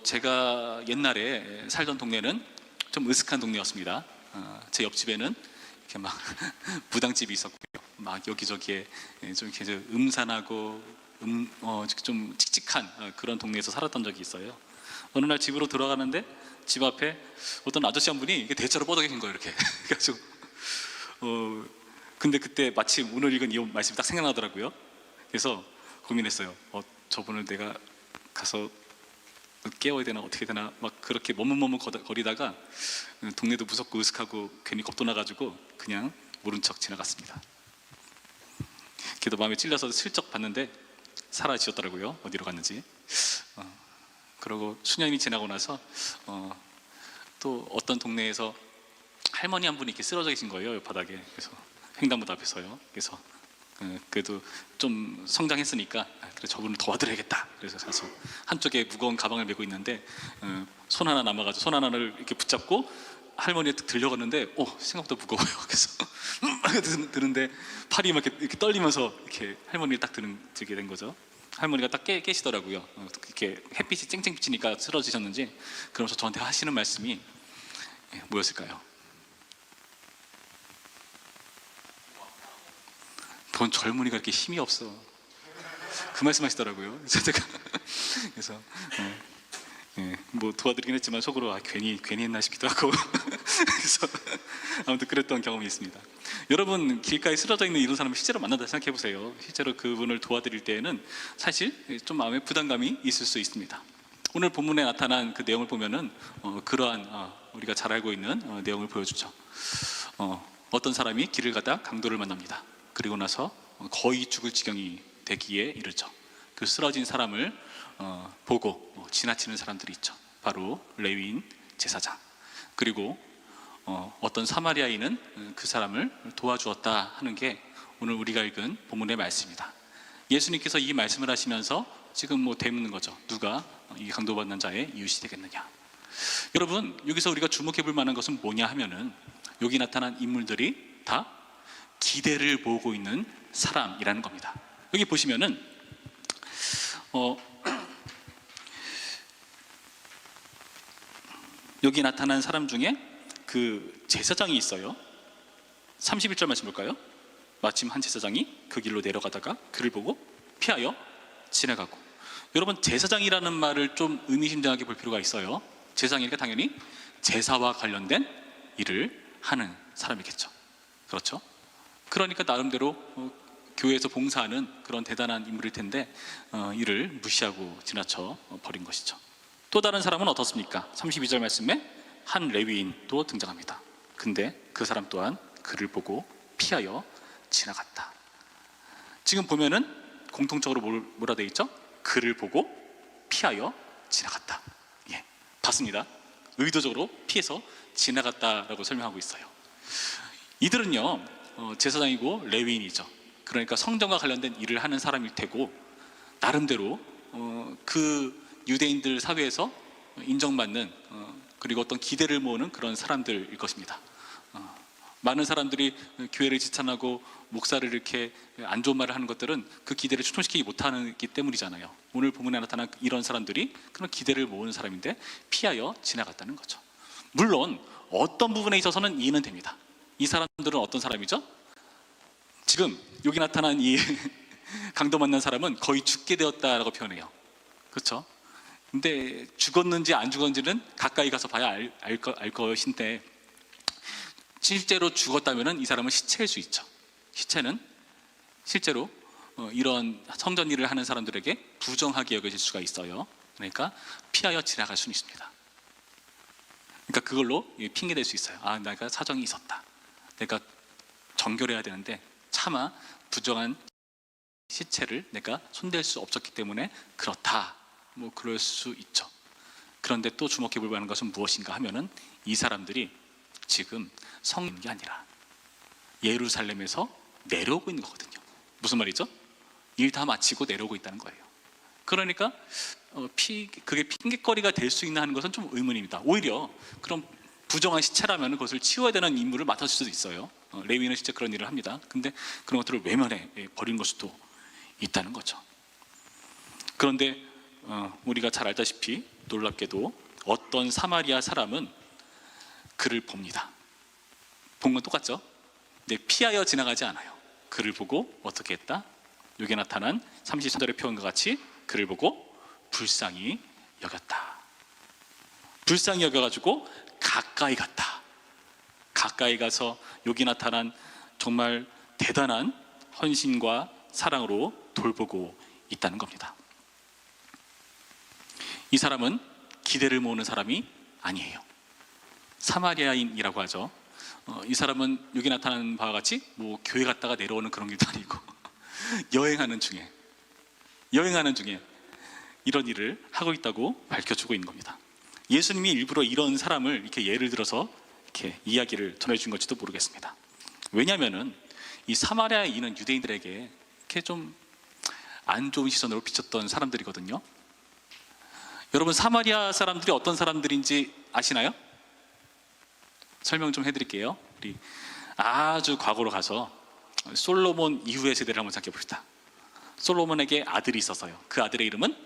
제가 옛날에 살던 동네는 좀 으슥한 동네였습니다. 제 옆집에는 이렇게 막 무당집이 있었고요. 막 여기저기에 좀 이렇게 음산하고 좀 칙칙한 그런 동네에서 살았던 적이 있어요. 어느 날 집으로 들어가는데 집 앞에 어떤 아저씨 한 분이 대자로 뻗어 계신 거예요. 이렇게. 그래가지고 근데 그때 마침 오늘 읽은 이 말씀이 딱 생각나더라고요. 그래서 고민했어요. 저분을 내가 가서 깨워야 되나 어떻게 되나 막 그렇게 머뭇머뭇 거리다가 동네도 무섭고 으슥하고 괜히 겁도 나가지고 그냥 모른 척 지나갔습니다. 걔도 마음에 찔려서 슬쩍 봤는데 사라지셨더라고요. 어디로 갔는지. 그러고 수년이 지나고 나서 또 어떤 동네에서 할머니 한 분이 이렇게 쓰러져 계신 거예요. 바닥에. 그래서 횡단보도 앞에서요. 그래서 그래도 좀 성장했으니까 그래 저분을 도와드려야겠다. 그래서 가서 한쪽에 무거운 가방을 메고 있는데 손 하나 남아가지고 손 하나를 이렇게 붙잡고 할머니에 들려갔는데 생각보다 무거워요. 그래서 드는데 팔이 막 이렇게 떨리면서 이렇게 할머니를 딱 들게 된 거죠. 할머니가 딱 깨시더라고요. 이렇게 햇빛이 쨍쨍 비치니까 쓰러지셨는지. 그러면서 저한테 하시는 말씀이 뭐였을까요? 넌 젊은이가 이렇게 힘이 없어. 그 말씀하시더라고요. 그래서 뭐 도와드리긴 했지만 속으로 괜히 했나 싶기도 하고. 그래서 아무튼 그랬던 경험이 있습니다. 여러분 길가에 쓰러져 있는 이런 사람을 실제로 만난다 생각해 보세요. 실제로 그분을 도와드릴 때에는 사실 좀 마음에 부담감이 있을 수 있습니다. 오늘 본문에 나타난 그 내용을 보면은 그러한 우리가 잘 알고 있는 내용을 보여주죠. 어떤 사람이 길을 가다 강도를 만납니다. 그리고 나서 거의 죽을 지경이 되기에 이르죠. 그 쓰러진 사람을 보고 지나치는 사람들이 있죠. 바로 레위인 제사장. 그리고 어떤 사마리아인은 그 사람을 도와주었다 하는 게 오늘 우리가 읽은 본문의 말씀입니다. 예수님께서 이 말씀을 하시면서 지금 되묻는 거죠. 누가 이 강도받는 자의 이웃이 되겠느냐. 여러분 여기서 우리가 주목해 볼 만한 것은 뭐냐 하면은 여기 나타난 인물들이 다 기대를 모으고 있는 사람이라는 겁니다. 여기 보시면은 여기 나타난 사람 중에 그 제사장이 있어요. 31절 말씀 볼까요? 마침 한 제사장이 그 길로 내려가다가 그를 보고 피하여 지나가고. 여러분 제사장이라는 말을 좀 의미심장하게 볼 필요가 있어요. 제사장이니까 당연히 제사와 관련된 일을 하는 사람이겠죠. 그렇죠? 그러니까 나름대로 교회에서 봉사하는 그런 대단한 인물일 텐데 이를 무시하고 지나쳐 버린 것이죠. 또 다른 사람은 어떻습니까? 32절 말씀에 한 레위인도 등장합니다. 근데 그 사람 또한 그를 보고 피하여 지나갔다. 지금 보면은 공통적으로 뭐라 되어 있죠? 그를 보고 피하여 지나갔다. 봤습니다. 의도적으로 피해서 지나갔다라고 설명하고 있어요. 이들은요 제사장이고 레위인이죠. 그러니까 성전과 관련된 일을 하는 사람일 테고 나름대로 그 유대인들 사회에서 인정받는 그리고 어떤 기대를 모으는 그런 사람들일 것입니다. 많은 사람들이 교회를 지탄하고 목사를 이렇게 안 좋은 말을 하는 것들은 그 기대를 충족시키지 못하기 때문이잖아요. 오늘 본문에 나타난 이런 사람들이 그런 기대를 모으는 사람인데 피하여 지나갔다는 거죠. 물론 어떤 부분에 있어서는 이해는 됩니다. 이 사람들은 어떤 사람이죠? 지금 여기 나타난 이 강도 만난 사람은 거의 죽게 되었다라고 표현해요. 그렇죠? 근데 죽었는지 안 죽었는지는 가까이 가서 봐야 알 것인데 실제로 죽었다면 이 사람은 시체일 수 있죠. 시체는 실제로 이런 성전 일을 하는 사람들에게 부정하게 여겨질 수가 있어요. 그러니까 피하여 지나갈 수는 있습니다. 그러니까 그걸로 핑계댈 수 있어요. 내가 사정이 있었다. 내가 정결해야 되는데 차마 부정한 시체를 내가 손댈 수 없었기 때문에 그렇다. 그럴 수 있죠. 그런데 또 주목해 볼 만한 것은 무엇인가 하면은 이 사람들이 지금 성인 게 아니라 예루살렘에서 내려오고 있는 거거든요. 무슨 말이죠? 일 다 마치고 내려오고 있다는 거예요. 그러니까 그게 핑계거리가 될 수 있나 하는 것은 좀 의문입니다. 오히려 그럼 부정한 시체라면 그것을 치워야 되는 임무를 맡았을 수도 있어요. 레위인은 실제 그런 일을 합니다. 근데 그런 것들을 외면해 버린 걸 수도 있다는 거죠. 그런데 우리가 잘 알다시피 놀랍게도 어떤 사마리아 사람은 그를 봅니다. 본 건 똑같죠? 근데 피하여 지나가지 않아요. 그를 보고 어떻게 했다? 여기에 나타난 33절의 표현과 같이 그를 보고 불쌍히 여겼다. 불쌍히 여겨가지고 가까이 갔다. 가까이 가서 여기 나타난 정말 대단한 헌신과 사랑으로 돌보고 있다는 겁니다. 이 사람은 기대를 모으는 사람이 아니에요. 사마리아인이라고 하죠. 이 사람은 여기 나타나는 바와 같이 뭐 교회 갔다가 내려오는 그런 길도 아니고 여행하는 중에 이런 일을 하고 있다고 밝혀주고 있는 겁니다. 예수님이 일부러 이런 사람을 이렇게 예를 들어서 이렇게 이야기를 전해준 건지도 모르겠습니다. 왜냐하면은 이 사마리아인은 유대인들에게 이렇게 좀 안 좋은 시선으로 비쳤던 사람들이거든요. 여러분, 사마리아 사람들이 어떤 사람들인지 아시나요? 설명 좀 해드릴게요. 우리 아주 과거로 가서 솔로몬 이후의 세대를 한번 생각해 봅시다. 솔로몬에게 아들이 있었어요. 그 아들의 이름은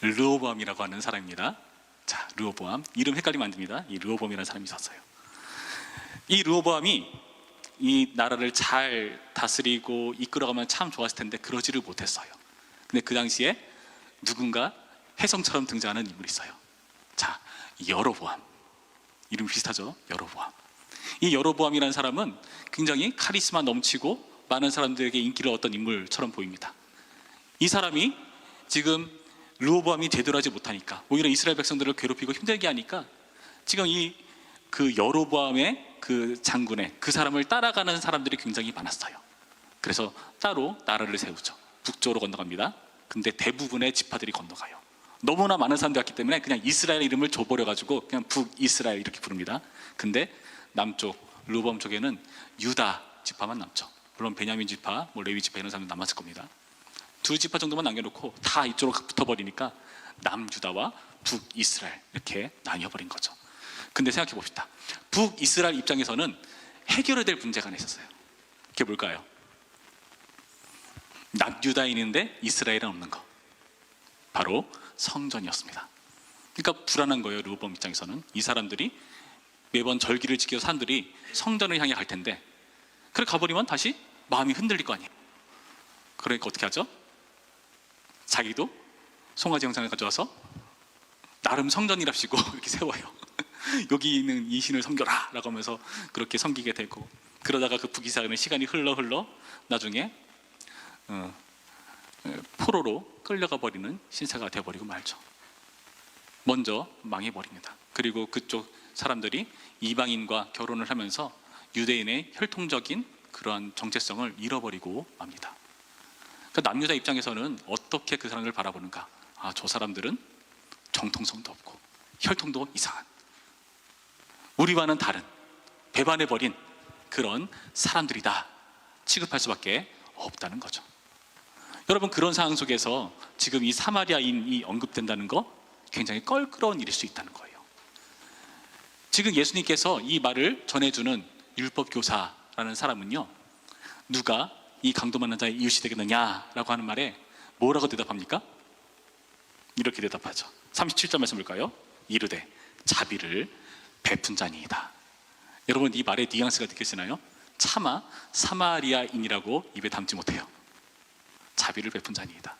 르호보암이라고 하는 사람입니다. 자, 르호보암. 이름 헷갈리면 안 됩니다. 이 르호보암이라는 사람이 있었어요. 이 르호보암이 이 나라를 잘 다스리고 이끌어가면 참 좋았을 텐데 그러지를 못했어요. 근데 그 당시에 누군가 혜성처럼 등장하는 인물이 있어요. 자, 여로보암. 이름 비슷하죠? 여로보암. 이 여로보암이라는 사람은 굉장히 카리스마 넘치고 많은 사람들에게 인기를 얻던 인물처럼 보입니다. 이 사람이 지금 르호보암이 제대로 하지 못하니까 오히려 이스라엘 백성들을 괴롭히고 힘들게 하니까 지금 그 여로보암의 그 장군의 그 사람을 따라가는 사람들이 굉장히 많았어요. 그래서 따로 나라를 세우죠. 북쪽으로 건너갑니다. 근데 대부분의 지파들이 건너가요. 너무나 많은 사람들이 왔기 때문에 그냥 이스라엘 이름을 줘버려가지고 그냥 북이스라엘 이렇게 부릅니다. 근데 남쪽 르호보암 쪽에는 유다 지파만 남죠. 물론 베냐민 지파, 뭐 레위 지파 이런 사람들 남았을 겁니다. 두 지파 정도만 남겨놓고 다 이쪽으로 붙어버리니까 남유다와 북이스라엘 이렇게 나뉘어버린 거죠. 근데 생각해 봅시다. 북이스라엘 입장에서는 해결해야 될 문제가 하나 있었어요. 그게 뭘까요? 남유다인인데 이스라엘은 없는 거. 바로 성전이었습니다. 그러니까 불안한 거예요. 르호보암 입장에서는. 이 사람들이 매번 절기를 지켜서 사람들이 성전을 향해 갈 텐데 그래 가버리면 다시 마음이 흔들릴 거 아니에요. 그러니까 어떻게 하죠? 자기도 송아지 형상을 가져와서 나름 성전이랍시고 이렇게 세워요. 여기 있는 이 신을 섬겨라 라고 하면서 그렇게 섬기게 되고, 그러다가 그 북이스라엘은 시간이 흘러 나중에 포로로 끌려가 버리는 신세가 되어버리고 말죠. 먼저 망해버립니다. 그리고 그쪽 사람들이 이방인과 결혼을 하면서 유대인의 혈통적인 그러한 정체성을 잃어버리고 맙니다. 그러니까 남유다 입장에서는 어떻게 그 사람들을 바라보는가? 아, 저 사람들은 정통성도 없고 혈통도 이상한, 우리와는 다른, 배반해버린 그런 사람들이다 취급할 수밖에 없다는 거죠. 여러분, 그런 상황 속에서 지금 이 사마리아인이 언급된다는 거 굉장히 껄끄러운 일일 수 있다는 거예요. 지금 예수님께서 이 말을 전해주는 율법교사라는 사람은요, 누가 이 강도 많은 자의 이웃이 되겠느냐라고 하는 말에 뭐라고 대답합니까? 이렇게 대답하죠. 37절 말씀 볼까요? 이르되 자비를 베푼 자니이다. 여러분, 이 말의 뉘앙스가 느껴지나요? 차마 사마리아인이라고 입에 담지 못해요. 자비를 베푼 자니이다.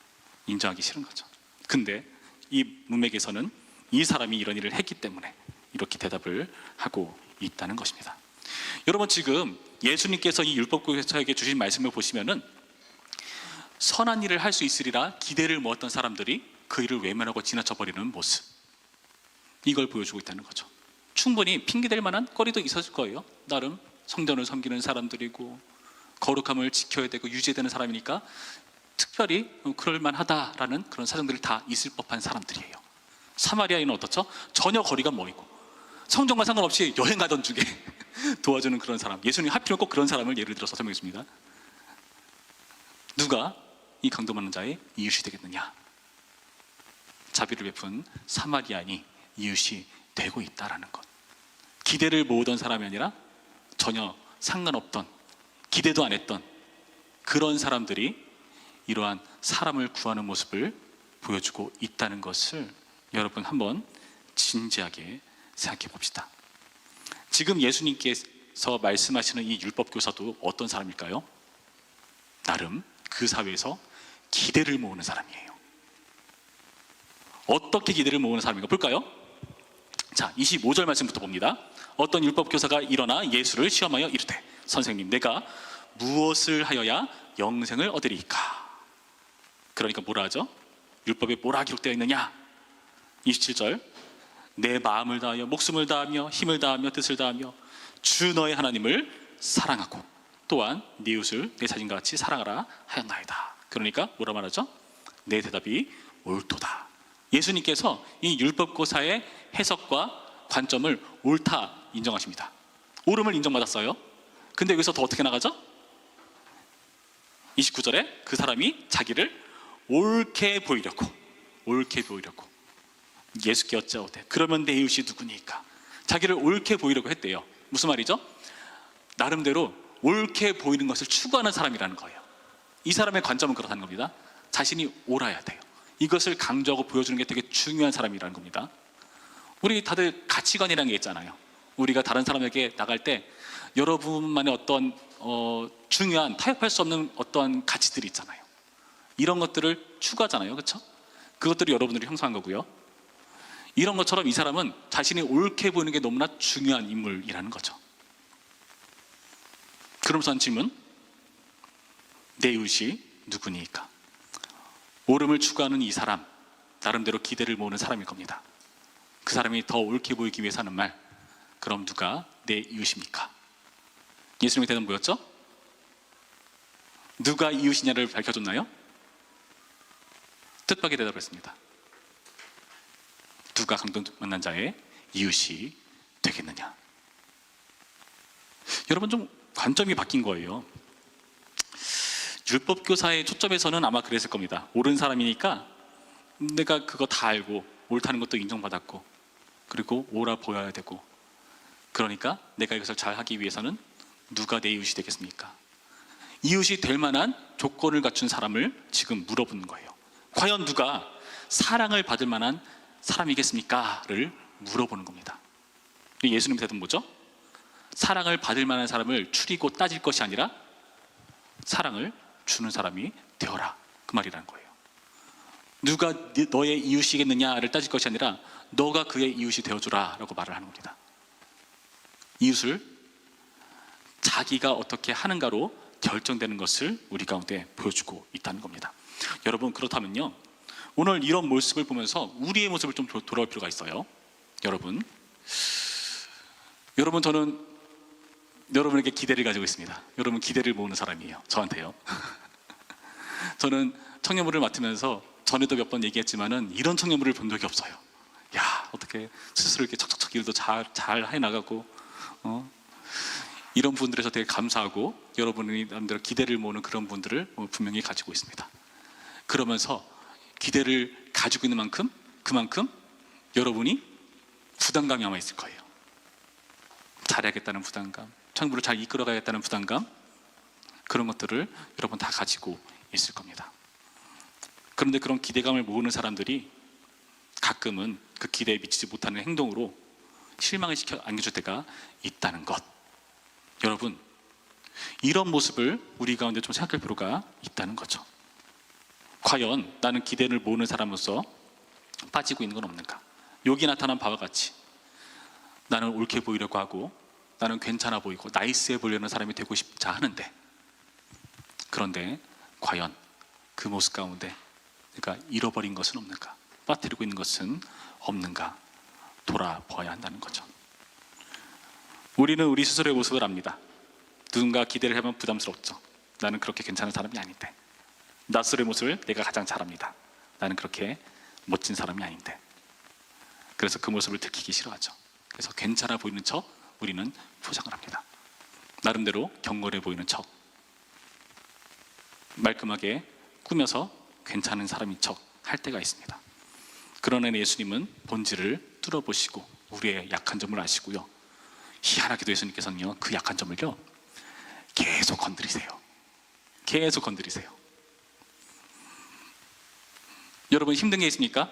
인정하기 싫은 거죠. 근데 이 문맥에서는 이 사람이 이런 일을 했기 때문에 이렇게 대답을 하고 있다는 것입니다. 여러분, 지금 예수님께서 이 율법교사에게 주신 말씀을 보시면은 선한 일을 할 수 있으리라 기대를 모았던 사람들이 그 일을 외면하고 지나쳐버리는 모습, 이걸 보여주고 있다는 거죠. 충분히 핑계댈 만한 거리도 있었을 거예요. 나름 성전을 섬기는 사람들이고 거룩함을 지켜야 되고 유지해야 되는 사람이니까 특별히 그럴 만하다라는 그런 사정들이 다 있을 법한 사람들이에요. 사마리아인은 어떻죠? 전혀 거리가 멀고 성전과 상관없이 여행 가던 중에 도와주는 그런 사람, 예수님 하필이면 꼭 그런 사람을 예를 들어서 설명했습니다. 누가 이 강도 많은 자의 이웃이 되겠느냐? 자비를 베푼 사마리아인이 이웃이 되고 있다라는 것. 기대를 모으던 사람이 아니라 전혀 상관없던, 기대도 안 했던 그런 사람들이 이러한 사람을 구하는 모습을 보여주고 있다는 것을 여러분 한번 진지하게 생각해 봅시다. 지금 예수님께서 말씀하시는 이 율법 교사도 어떤 사람일까요? 나름 그 사회에서 기대를 모으는 사람이에요. 어떻게 기대를 모으는 사람인가 볼까요? 자, 25절 말씀부터 봅니다. 어떤 율법 교사가 일어나 예수를 시험하여 이르되 선생님, 내가 무엇을 하여야 영생을 얻으리이까? 그러니까 뭐라 하죠? 율법에 뭐라 기록되어 있느냐? 27절, 내 마음을 다하여 목숨을 다하며 힘을 다하며 뜻을 다하며 주 너의 하나님을 사랑하고 또한 네 이웃을 내 자신과 같이 사랑하라 하였나이다. 그러니까 뭐라 말하죠? 내 대답이 옳도다. 예수님께서 이 율법고사의 해석과 관점을 옳다 인정하십니다. 옳음을 인정받았어요. 근데 여기서 더 어떻게 나가죠? 29절에 그 사람이 자기를 옳게 보이려고 예수께 여짜오되 그러면 내 이웃이 누구니까? 자기를 옳게 보이려고 했대요. 무슨 말이죠? 나름대로 옳게 보이는 것을 추구하는 사람이라는 거예요. 이 사람의 관점은 그렇다는 겁니다. 자신이 옳아야 돼요. 이것을 강조하고 보여주는 게 되게 중요한 사람이라는 겁니다. 우리 다들 가치관이라는 게 있잖아요. 우리가 다른 사람에게 나갈 때 여러분만의 어떤 중요한 타협할 수 없는 어떤 가치들이 있잖아요. 이런 것들을 추구하잖아요. 그렇죠? 그것들이 여러분들이 형성한 거고요. 이런 것처럼 이 사람은 자신이 옳게 보이는 게 너무나 중요한 인물이라는 거죠. 그러면서 한 질문, 내 이웃이 누구니까? 옳음을 추구하는 이 사람, 나름대로 기대를 모으는 사람일 겁니다. 그 사람이 더 옳게 보이기 위해서 하는 말, 그럼 누가 내 이웃입니까? 예수님의 대답은 뭐였죠? 누가 이웃이냐를 밝혀줬나요? 뜻밖의 대답을 했습니다. 누가 강도 만난 자의 이웃이 되겠느냐? 여러분, 좀 관점이 바뀐 거예요. 율법교사의 초점에서는 아마 그랬을 겁니다. 옳은 사람이니까 내가 그거 다 알고 옳다는 것도 인정받았고 그리고 옳아 보여야 되고, 그러니까 내가 이것을 잘 하기 위해서는 누가 내 이웃이 되겠습니까? 이웃이 될 만한 조건을 갖춘 사람을 지금 물어보는 거예요. 과연 누가 사랑을 받을 만한 사람이겠습니까? 를 물어보는 겁니다. 예수님 대답은 뭐죠? 사랑을 받을 만한 사람을 추리고 따질 것이 아니라 사랑을 주는 사람이 되어라, 그 말이라는 거예요. 누가 너의 이웃이겠느냐를 따질 것이 아니라 너가 그의 이웃이 되어주라 라고 말을 하는 겁니다. 이웃을 자기가 어떻게 하는가로 결정되는 것을 우리 가운데 보여주고 있다는 겁니다. 여러분, 그렇다면요, 오늘 이런 모습을 보면서 우리의 모습을 좀 돌아올 필요가 있어요. 여러분, 저는 여러분에게 기대를 가지고 있습니다. 여러분 기대를 모으는 사람이에요. 저한테요. 저는 청년부를 맡으면서 전에도 몇 번 얘기했지만은 이런 청년부를 본 적이 없어요. 야, 어떻게 스스로 이렇게 척척척 일도 잘 해나가고 이런 분들에서 되게 감사하고 여러분이 남들 기대를 모으는 그런 분들을 분명히 가지고 있습니다. 그러면서 기대를 가지고 있는 만큼 그만큼 여러분이 부담감이 아마 있을 거예요. 잘해야겠다는 부담감, 청부를 잘 이끌어가야겠다는 부담감, 그런 것들을 여러분 다 가지고 있을 겁니다. 그런데 그런 기대감을 모으는 사람들이 가끔은 그 기대에 미치지 못하는 행동으로 실망을 시켜 안겨줄 때가 있다는 것, 여러분 이런 모습을 우리 가운데 좀 생각할 필요가 있다는 거죠. 과연 나는 기대를 모으는 사람으로서 빠지고 있는 건 없는가? 여기 나타난 바와 같이 나는 옳게 보이려고 하고 나는 괜찮아 보이고 나이스해 보이려는 사람이 되고 싶자 하는데, 그런데 과연 그 모습 가운데 내가 잃어버린 것은 없는가? 빠뜨리고 있는 것은 없는가? 돌아보아야 한다는 거죠. 우리는 우리 스스로의 모습을 압니다. 누군가 기대를 하면 부담스럽죠. 나는 그렇게 괜찮은 사람이 아닌데. 나 스스로의 모습을 내가 가장 잘 압니다. 나는 그렇게 멋진 사람이 아닌데. 그래서 그 모습을 들키기 싫어하죠. 그래서 괜찮아 보이는 척 우리는 포장을 합니다. 나름대로 경건해 보이는 척, 말끔하게 꾸며서 괜찮은 사람인 척 할 때가 있습니다. 그러나 예수님은 본질을 뚫어보시고 우리의 약한 점을 아시고요, 희한하게도 예수님께서는요 그 약한 점을요 계속 건드리세요. 계속 건드리세요. 여러분 힘든 게 있습니까?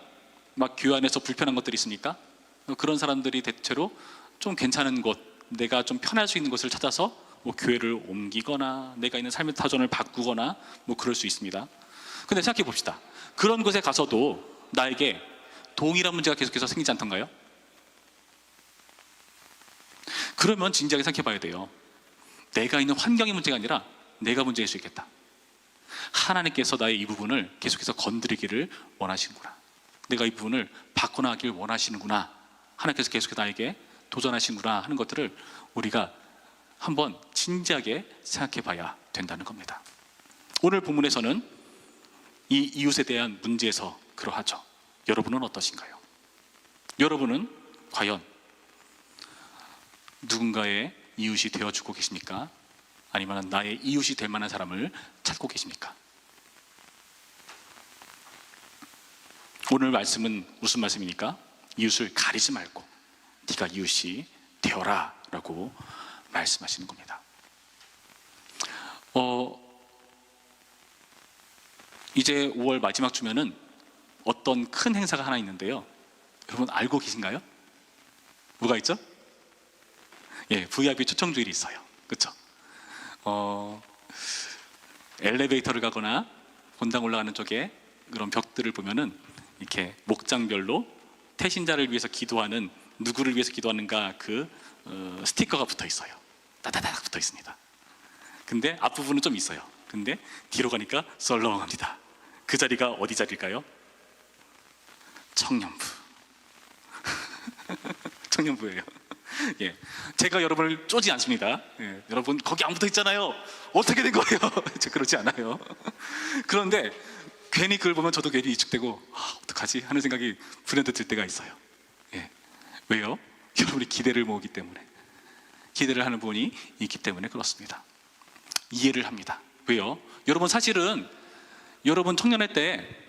막 교회 안에서 불편한 것들이 있습니까? 그런 사람들이 대체로 좀 괜찮은 곳, 내가 좀 편할 수 있는 곳을 찾아서 뭐 교회를 옮기거나 내가 있는 삶의 터전을 바꾸거나 뭐 그럴 수 있습니다. 근데 생각해 봅시다. 그런 곳에 가서도 나에게 동일한 문제가 계속해서 생기지 않던가요? 그러면 진지하게 생각해 봐야 돼요. 내가 있는 환경의 문제가 아니라 내가 문제일 수 있겠다. 하나님께서 나의 이 부분을 계속해서 건드리기를 원하시는구나. 내가 이 부분을 바꿔나가길 원하시는구나. 하나님께서 계속해서 나에게 도전하시는구나 하는 것들을 우리가 한번 진지하게 생각해 봐야 된다는 겁니다. 오늘 본문에서는 이 이웃에 대한 문제에서 그러하죠. 여러분은 어떠신가요? 여러분은 과연 누군가의 이웃이 되어주고 계십니까? 아니면 나의 이웃이 될 만한 사람을 찾고 계십니까? 오늘 말씀은 무슨 말씀입니까? 이웃을 가리지 말고 네가 이웃이 되어라 라고 말씀하시는 겁니다. 이제 5월 마지막 주면은 어떤 큰 행사가 하나 있는데요. 여러분 알고 계신가요? 뭐가 있죠? 예, VIP 초청 주일이 있어요. 그렇죠? 엘리베이터를 가거나 본당 올라가는 쪽에 그런 벽들을 보면은 이렇게 목장별로 태신자를 위해서 기도하는, 누구를 위해서 기도하는가 그 스티커가 붙어 있어요. 따다닥 붙어 있습니다. 근데 앞부분은 좀 있어요. 근데 뒤로 가니까 썰렁합니다. 그 자리가 어디 자리일까요? 청년부. 청년부예요. 예, 제가 여러분을 쪼지 않습니다. 예, 여러분 거기 안 붙어 있잖아요. 어떻게 된 거예요? 그렇지 않아요. 그런데 괜히 그걸 보면 저도 괜히 위축되고 어떡하지 하는 생각이 불현듯 들 때가 있어요. 예, 왜요? 여러분이 기대를 모으기 때문에, 기대를 하는 부분이 있기 때문에 그렇습니다. 이해를 합니다. 왜요? 여러분 사실은 여러분 청년회 때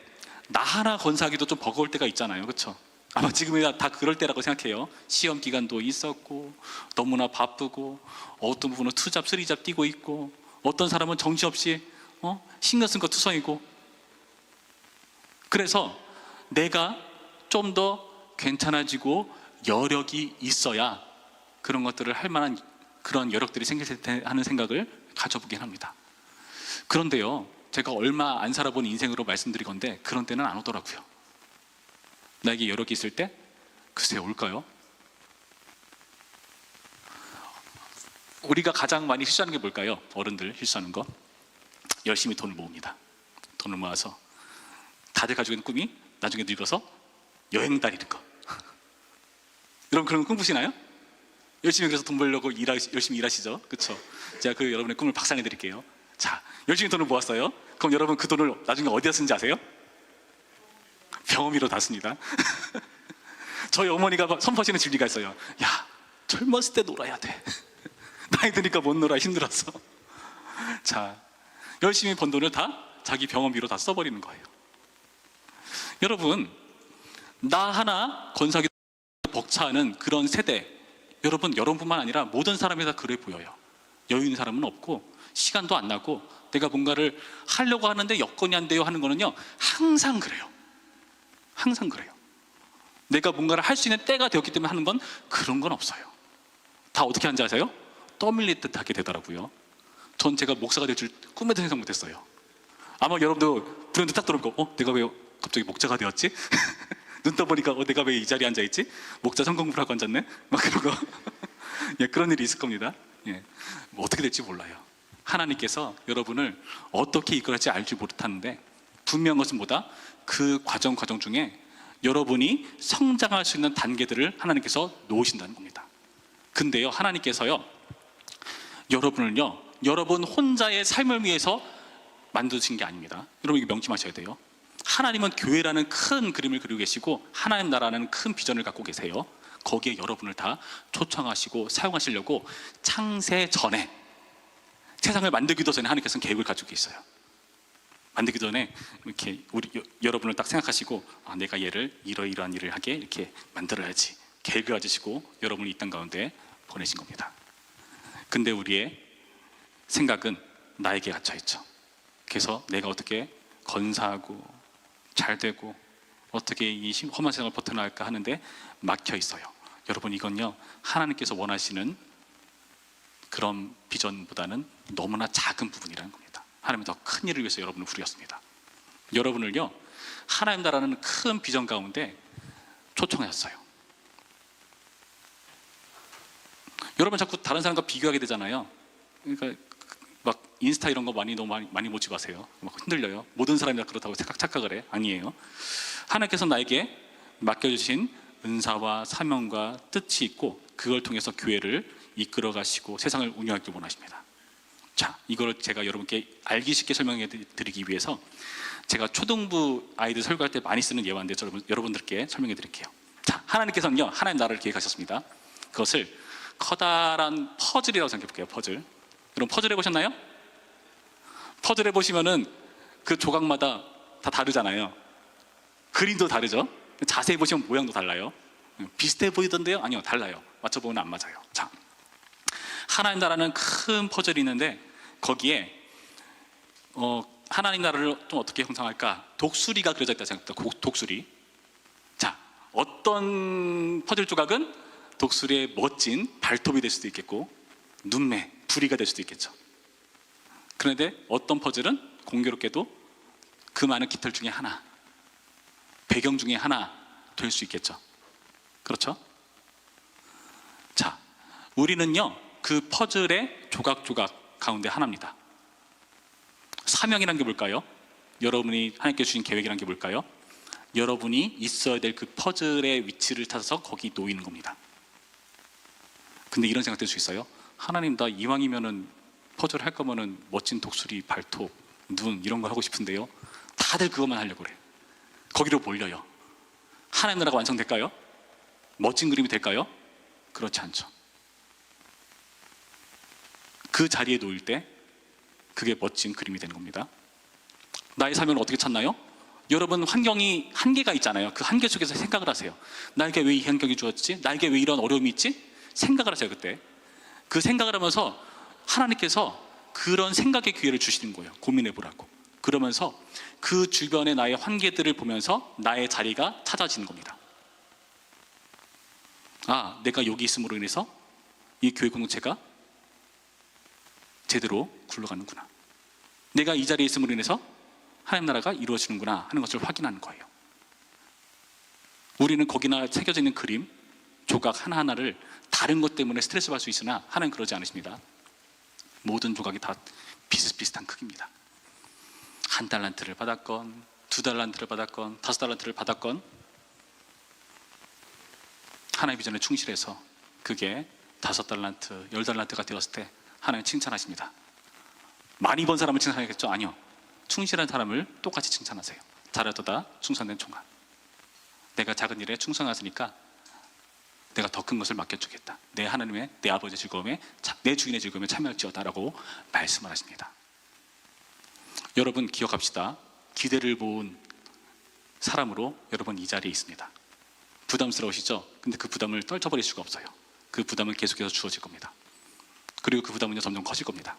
나 하나 건사하기도 좀 버거울 때가 있잖아요. 그렇죠? 아마 지금이야 다 그럴 때라고 생각해요. 시험 기간도 있었고 너무나 바쁘고 어떤 부분은 투잡 쓰리잡 뛰고 있고 어떤 사람은 정신없이 신경 쓴 거 투성이고, 그래서 내가 좀 더 괜찮아지고 여력이 있어야 그런 것들을 할 만한 그런 여력들이 생길 때 하는 생각을 가져보긴 합니다. 그런데요, 제가 얼마 안 살아본 인생으로 말씀드리건데 그런 때는 안 오더라고요. 나에게 여력이 있을 때 글쎄 올까요? 우리가 가장 많이 실수하는 게 뭘까요? 어른들 실수하는 거, 열심히 돈을 모읍니다. 돈을 모아서 다들 가지고 있는 꿈이 나중에 늙어서 여행 다니는 거. 여러분 그런 거 꿈꾸시나요? 열심히 그래서 돈 벌려고 열심히 일하시죠. 그렇죠? 제가 그 여러분의 꿈을 박살내 드릴게요. 자, 열심히 돈을 모았어요. 그럼 여러분 그 돈을 나중에 어디다 쓰는지 아세요? 병원비로 다 씁니다. 저희 어머니가 선포하시는 진리가 있어요. 야, 젊었을 때 놀아야 돼. 나이 드니까 못 놀아, 힘들어서. 자, 열심히 번 돈을 다 자기 병원비로 다 써버리는 거예요. 여러분, 나 하나 건사하기 벅차는 그런 세대, 여러분뿐만 아니라 모든 사람이 다 그래 보여요. 여유 있는 사람은 없고 시간도 안 나고 내가 뭔가를 하려고 하는데 여건이 안 돼요 하는 거는요, 항상 그래요. 항상 그래요. 내가 뭔가를 할 수 있는 때가 되었기 때문에 하는 건 그런 건 없어요. 다 어떻게 하는지 아세요? 떠밀릴 듯 하게 되더라고요. 전 제가 목사가 될 줄 꿈에도 생각 못했어요. 아마 여러분도 불현듯 딱 들어보고 내가 왜 갑자기 목자가 되었지? 눈 떠보니까 내가 왜 이 자리에 앉아있지? 목자 성공부를 하고 앉았네? 막 그런 거. 예, 그런 일이 있을 겁니다. 예, 뭐 어떻게 될지 몰라요. 하나님께서 여러분을 어떻게 이끌어갈지 알지 못하는데 분명한 것은 뭐다? 그 과정 중에 여러분이 성장할 수 있는 단계들을 하나님께서 놓으신다는 겁니다. 근데요, 하나님께서요, 여러분을요, 여러분 혼자의 삶을 위해서 만드신 게 아닙니다. 여러분 이거 명심하셔야 돼요. 하나님은 교회라는 큰 그림을 그리고 계시고 하나님 나라는 큰 비전을 갖고 계세요. 거기에 여러분을 다 초청하시고 사용하시려고 창세 전에, 세상을 만들기도 전에 하나님께서는 계획을 가지고 계세요. 만들기 전에 이렇게 여러분을 딱 생각하시고 내가 얘를 이러이러한 일을 하게 이렇게 만들어야지 계획을 가지시고 여러분을 이 땅 가운데 보내신 겁니다. 근데 우리의 생각은 나에게 갇혀 있죠. 그래서 내가 어떻게 건사하고 잘 되고 어떻게 이 험한 세상을 버텨나갈까 하는데 막혀 있어요. 여러분, 이건요 하나님께서 원하시는 그런 비전보다는 너무나 작은 부분이라는 겁니다. 하나님은 더 큰 일을 위해서 여러분을 부르셨습니다. 여러분을요 하나님 나라는 큰 비전 가운데 초청하셨어요. 여러분 자꾸 다른 사람과 비교하게 되잖아요. 그러니까 막 인스타 이런 거 너무 많이 보지 마세요. 막 흔들려요. 모든 사람이 다 그렇다고 착각을 해. 아니에요. 하나님께서 나에게 맡겨주신 은사와 사명과 뜻이 있고 그걸 통해서 교회를 이끌어 가시고 세상을 운영하길 원하십니다. 자, 이걸 제가 여러분께 알기 쉽게 설명해 드리기 위해서 제가 초등부 아이들 설교할 때 많이 쓰는 예화인데 여러분들께 설명해 드릴게요. 자, 하나님께서는요 하나님 나라를 계획하셨습니다. 그것을 커다란 퍼즐이라고 생각해 볼게요. 퍼즐. 여러분 퍼즐 해보셨나요? 퍼즐 해보시면은 그 조각마다 다 다르잖아요. 그림도 다르죠. 자세히 보시면 모양도 달라요. 비슷해 보이던데요? 아니요, 달라요. 맞춰보면 안 맞아요. 자, 하나님 나라는 큰 퍼즐이 있는데 거기에 하나님 나라를 좀 어떻게 형상할까? 독수리가 그려져 있다 생각합니다. 독수리. 자, 어떤 퍼즐 조각은 독수리의 멋진 발톱이 될 수도 있겠고 눈매, 부리가 될 수도 있겠죠. 그런데 어떤 퍼즐은 공교롭게도 그 많은 깃털 중에 하나, 배경 중에 하나 될 수 있겠죠. 그렇죠? 자, 우리는요 그 퍼즐의 조각조각 가운데 하나입니다. 사명이란 게 뭘까요? 여러분이 하나님께 주신 계획이란 게 뭘까요? 여러분이 있어야 될 그 퍼즐의 위치를 찾아서 거기 놓이는 겁니다. 근데 이런 생각 들 수 있어요. 하나님, 나 이왕이면은 퍼즐 할 거면은 멋진 독수리, 발톱, 눈 이런 거 하고 싶은데요. 다들 그것만 하려고 그래. 거기로 몰려요. 하나님 나라가 완성될까요? 멋진 그림이 될까요? 그렇지 않죠. 그 자리에 놓일 때 그게 멋진 그림이 되는 겁니다. 나의 사명을 어떻게 찾나요? 여러분 환경이 한계가 있잖아요. 그 한계 속에서 생각을 하세요. 나에게 왜 이 환경이 주어졌지? 나에게 왜 이런 어려움이 있지? 생각을 하세요. 그때 그 생각을 하면서 하나님께서 그런 생각의 기회를 주시는 거예요. 고민해 보라고. 그러면서 그 주변의 나의 한계들을 보면서 나의 자리가 찾아지는 겁니다. 아, 내가 여기 있음으로 인해서 이 교회 공동체가 제대로 굴러가는구나. 내가 이 자리에 있음으로 인해서 하나님 나라가 이루어지는구나 하는 것을 확인하는 거예요. 우리는 거기나 새겨져 있는 그림, 조각 하나하나를 다른 것 때문에 스트레스 받을 수 있으나 하나님 그러지 않으십니다. 모든 조각이 다 비슷비슷한 크기입니다. 1달란트를 받았건 2달란트를 받았건 5달란트를 받았건 하나님의 비전에 충실해서 그게 5달란트, 10달란트가 되었을 때 하나님 칭찬하십니다. 많이 번 사람을 칭찬하겠죠? 아니요. 충실한 사람을 똑같이 칭찬하세요. 잘하도다 충성된 종아. 내가 작은 일에 충성하시니까 내가 더 큰 것을 맡겨주겠다. 내 하나님의, 내 아버지의 즐거움에, 내 주인의 즐거움에 참여할지어다라고 말씀을 하십니다. 여러분 기억합시다. 기대를 모은 사람으로 여러분 이 자리에 있습니다. 부담스러우시죠? 근데 그 부담을 떨쳐버릴 수가 없어요. 그 부담은 계속해서 주어질 겁니다. 그리고 그 부담은 점점 커질 겁니다.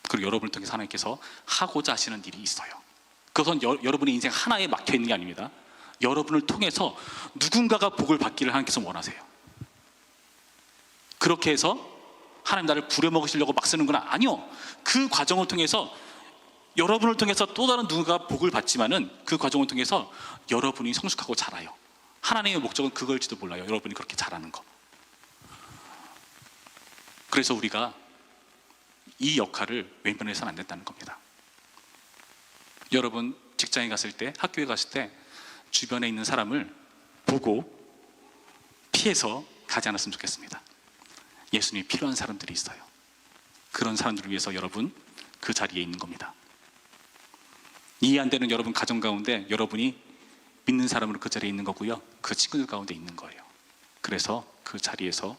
그리고 여러분을 통해서 하나님께서 하고자 하시는 일이 있어요. 그것은 여러분의 인생 하나에 막혀 있는 게 아닙니다. 여러분을 통해서 누군가가 복을 받기를 하나님께서 원하세요. 그렇게 해서 하나님 나를 부려먹으시려고 막 쓰는구나. 아니요. 그 과정을 통해서 여러분을 통해서 또 다른 누군가가 복을 받지만은 그 과정을 통해서 여러분이 성숙하고 자라요. 하나님의 목적은 그걸지도 몰라요. 여러분이 그렇게 자라는 거. 그래서 우리가 이 역할을 외면해서는 안 된다는 겁니다. 여러분 직장에 갔을 때, 학교에 갔을 때 주변에 있는 사람을 보고 피해서 가지 않았으면 좋겠습니다. 예수님이 필요한 사람들이 있어요. 그런 사람들을 위해서 여러분 그 자리에 있는 겁니다. 이해 안 되는 여러분 가정 가운데 여러분이 믿는 사람으로 그 자리에 있는 거고요. 그 친구들 가운데 있는 거예요. 그래서 그 자리에서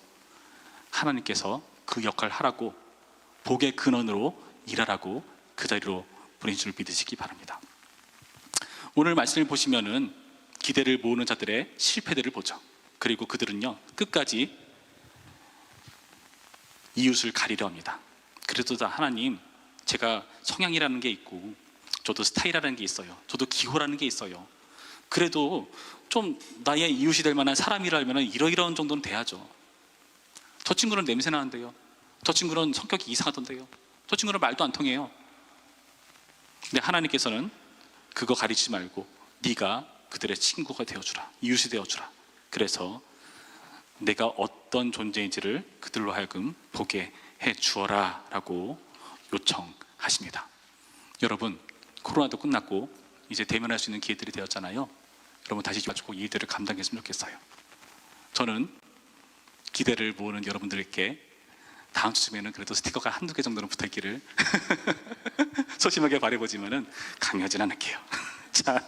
하나님께서 그 역할을 하라고, 복의 근원으로 일하라고 그 자리로 보내신 줄 믿으시기 바랍니다. 오늘 말씀을 보시면은 기대를 모으는 자들의 실패들을 보죠. 그리고 그들은요 끝까지 이웃을 가리려 합니다. 그래도 다 하나님, 제가 성향이라는 게 있고 저도 스타일이라는 게 있어요. 저도 기호라는 게 있어요. 그래도 좀 나의 이웃이 될 만한 사람이라면 이러이러한 정도는 돼야죠. 저 친구는 냄새 나는데요, 저 친구는 성격이 이상하던데요, 저 친구는 말도 안 통해요. 근데 하나님께서는 그거 가리지 말고 네가 그들의 친구가 되어주라, 이웃이 되어주라. 그래서 내가 어떤 존재인지를 그들로 하여금 보게 해주어라 라고 요청하십니다. 여러분, 코로나도 끝났고 이제 대면할 수 있는 기회들이 되었잖아요. 여러분 다시 가지고 이 일들을 감당했으면 좋겠어요. 저는 기대를 모으는 여러분들께 다음 주쯤에는 그래도 스티커가 한두 개 정도는 붙어있기를 소심하게 바라보지만은 강요하진 않을게요. 자,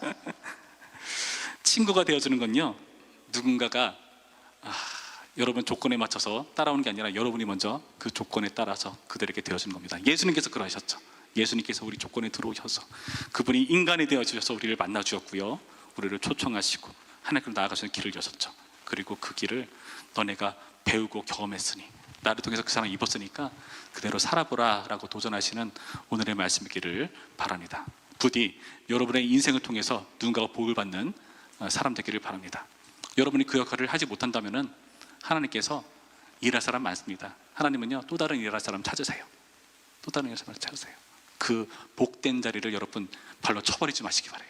친구가 되어주는 건요, 누군가가 여러분 조건에 맞춰서 따라오는 게 아니라 여러분이 먼저 그 조건에 따라서 그들에게 되어주는 겁니다. 예수님께서 그러하셨죠. 예수님께서 우리 조건에 들어오셔서 그분이 인간이 되어주셔서 우리를 만나 주었고요, 우리를 초청하시고 하나님께로 나아가시는 길을 여셨죠. 그리고 그 길을 너네가 배우고 경험했으니, 나를 통해서 그 사람을 입었으니까 그대로 살아보라 라고 도전하시는 오늘의 말씀이기를 바랍니다. 부디 여러분의 인생을 통해서 누군가가 복을 받는 사람 되기를 바랍니다. 여러분이 그 역할을 하지 못한다면 하나님께서 일할 사람 많습니다. 하나님은요, 또 다른 일할 사람 찾으세요. 또 다른 일할 사람 찾으세요. 그 복된 자리를 여러분 발로 쳐버리지 마시기 바라요.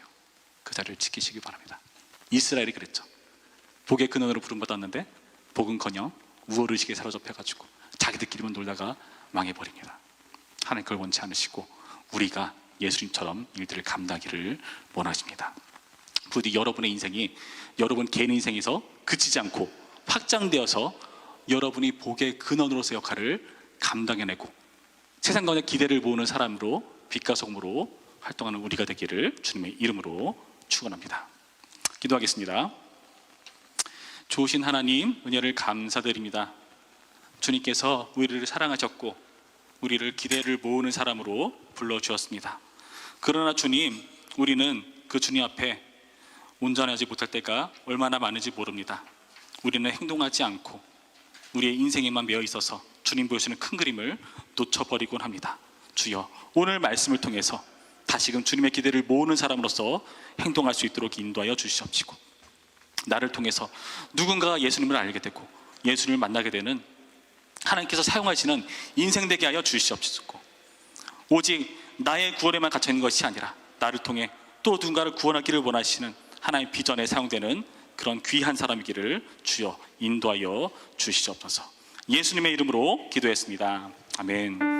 그 자리를 지키시기 바랍니다. 이스라엘이 그랬죠. 복의 근원으로 부름받았는데 복은커녕 우월의식에 사로잡혀가지고 자기들끼리만 놀다가 망해버립니다. 하나님 그걸 원치 않으시고 우리가 예수님처럼 일들을 감당하기를 원하십니다. 부디 여러분의 인생이 여러분 개인 인생에서 그치지 않고 확장되어서 여러분이 복의 근원으로서 역할을 감당해내고 세상 가운데 기대를 모으는 사람으로 빛과 소금으로 활동하는 우리가 되기를 주님의 이름으로 축원합니다. 기도하겠습니다. 좋으신 하나님, 은혜를 감사드립니다. 주님께서 우리를 사랑하셨고 우리를 기대를 모으는 사람으로 불러주었습니다. 그러나 주님, 우리는 그 주님 앞에 온전하지 못할 때가 얼마나 많은지 모릅니다. 우리는 행동하지 않고 우리의 인생에만 매여 있어서 주님 보여주시는 큰 그림을 놓쳐버리곤 합니다. 주여, 오늘 말씀을 통해서 다시금 주님의 기대를 모으는 사람으로서 행동할 수 있도록 인도하여 주시옵시고, 나를 통해서 누군가가 예수님을 알게 되고 예수님을 만나게 되는 하나님께서 사용하시는 인생 되게 하여 주시옵시고, 오직 나의 구원에만 갇혀있는 것이 아니라 나를 통해 또 누군가를 구원하기를 원하시는 하나님의 비전에 사용되는 그런 귀한 사람이기를 주여 인도하여 주시옵소서. 예수님의 이름으로 기도했습니다. 아멘.